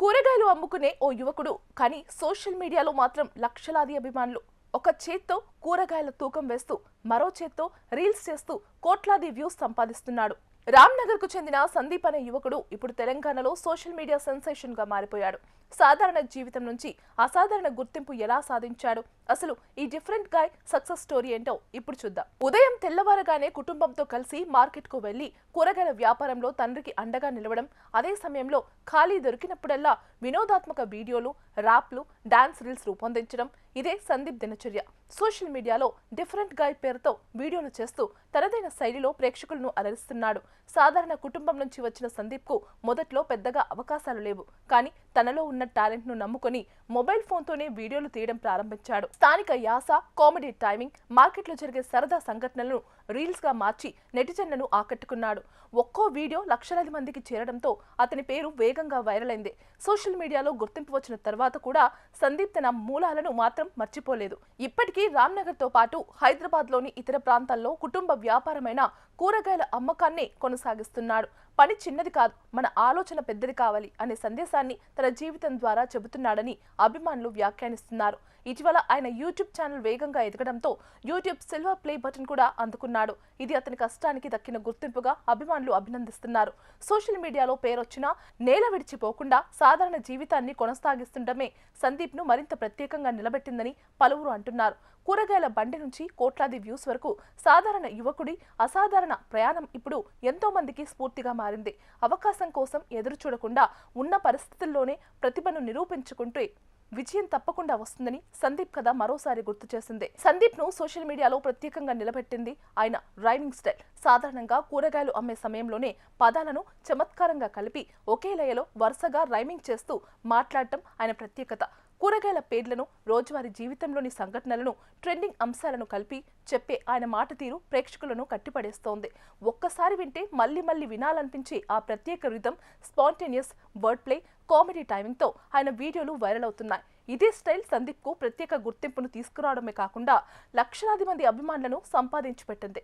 కూరగాయలు అమ్ముకునే ఓ యువకుడు కానీ సోషల్ మీడియాలో మాత్రం లక్షలాది అభిమానులు. ఒక చేత్తో కూరగాయల తూకం వేస్తూ మరో చేత్తో రీల్స్ చేస్తూ కోట్లాది వ్యూస్ సంపాదిస్తున్నాడు. రామ్నగర్ కు చెందిన సందీప్ అనే యువకుడు ఇప్పుడు తెలంగాణలో సోషల్ మీడియా సెన్సేషన్ గా మారిపోయాడు. సాధారణ జీవితం నుంచి అసాధారణ గుర్తింపు ఎలా సాధించాడు, అసలు ఈ డిఫరెంట్ గాయ్ సక్సెస్ స్టోరీ ఏంటో ఇప్పుడు చూద్దాం. ఉదయం తెల్లవారగానే కుటుంబంతో కలిసి మార్కెట్ కు వెళ్లి కూరగాయల వ్యాపారంలో తండ్రికి అండగా నిలవడం, అదే సమయంలో ఖాళీ దొరికినప్పుడల్లా వినోదాత్మక వీడియోలు, ర్యాప్లు, డాన్స్ రీల్స్ రూపొందించడం ఇదే సందీప్ దినచర్య. సోషల్ మీడియాలో డిఫరెంట్ గాయ్ పేరుతో వీడియోలు చేస్తూ తనదైన శైలిలో ప్రేక్షకులను అలరిస్తున్నాడు. సాధారణ కుటుంబం నుంచి వచ్చిన సందీప్ కు మొదట్లో పెద్దగా అవకాశాలు లేవు, కానీ తనలో ఉన్న టాలెంట్ ను నమ్ముకొని మొబైల్ ఫోన్ తోనే వీడియోలు తీయడం ప్రారంభించాడు. స్థానిక యాస, కామెడీ టైమింగ్, మార్కెట్ లో జరిగే సరదా సంఘటనలను రీల్స్ గా మార్చి నెటిజన్లను ఆకట్టుకున్నాడు. ఒక్కో వీడియో లక్షలాది మందికి చేరడంతో అతని పేరు వేగంగా వైరల్ అయింది. సోషల్ మీడియాలో గుర్తింపు వచ్చిన తర్వాత కూడా సందీప్ తన మూలాలను మాత్రం మర్చిపోలేదు. ఇప్పటికీ రామ్నగర్ తో పాటు హైదరాబాద్ లోని ఇతర ప్రాంతాల్లో కుటుంబ వ్యాపారమైన కూరగాయల అమ్మకాన్ని కొనసాగిస్తున్నాడు. పని చిన్నది కాదు, మన ఆలోచన పెద్దది కావాలి అనే సందేశాన్ని తన జీవితం ద్వారా చెబుతున్నాడని అభిమానులు వ్యాఖ్యానిస్తున్నారు. ఇటీవల ఆయన యూట్యూబ్ ఛానల్ వేగంగా ఎదగడంతో యూట్యూబ్ సిల్వర్ ప్లే బటన్ కూడా అందుకున్నాడు. ఇది అతని కష్టానికి దక్కిన గుర్తింపుగా అభిమానులు అభినందిస్తున్నారు. సోషల్ మీడియాలో పేరొచ్చినా నేల విడిచిపోకుండా సాధారణ జీవితాన్ని కొనసాగిస్తుండమే సందీప్ ను మరింత ప్రత్యేకంగా నిలబెట్టిందని పలువురు అంటున్నారు. కూరగాయల బండి నుంచి కోట్లాది వ్యూస్ వరకు సాధారణ యువకుడి అసాధారణ ప్రయాణం ఇప్పుడు ఎంతో మందికి స్ఫూర్తిగా మారింది. అవకాశం కోసం ఎదురు చూడకుండా ఉన్న పరిస్థితుల్లోనే ప్రతిభను నిరూపించుకుంటే విజయం తప్పకుండా వస్తుందని సందీప్ కథ మరోసారి గుర్తు చేసింది. సందీప్ ను సోషల్ మీడియాలో ప్రత్యేకంగా నిలబెట్టింది ఆయన రైమింగ్ స్టైల్. సాధారణంగా కూరగాయలు అమ్మే సమయంలోనే పదాలను చమత్కారంగా కలిపి ఒకే లయలో వరుసగా రైమింగ్ చేస్తూ మాట్లాడటం ఆయన ప్రత్యేకత. కూరగాయల పేర్లను, రోజువారీ జీవితంలోని సంఘటనలను, ట్రెండింగ్ అంశాలను కలిపి చెప్పే ఆయన మాట తీరు ప్రేక్షకులను కట్టిపడేస్తోంది. ఒక్కసారి వింటే మళ్లీ మళ్లీ వినాలనిపించే ఆ ప్రత్యేక rhythm, spontaneous word play, comedy timing తో ఆయన వీడియోలు వైరల్ అవుతున్నాయి. ఇదే స్టైల్ సందీప్ కు ప్రత్యేక గుర్తింపును తీసుకురావడమే కాకుండా లక్షలాది మంది అభిమానులను సంపాదించి పెట్టింది.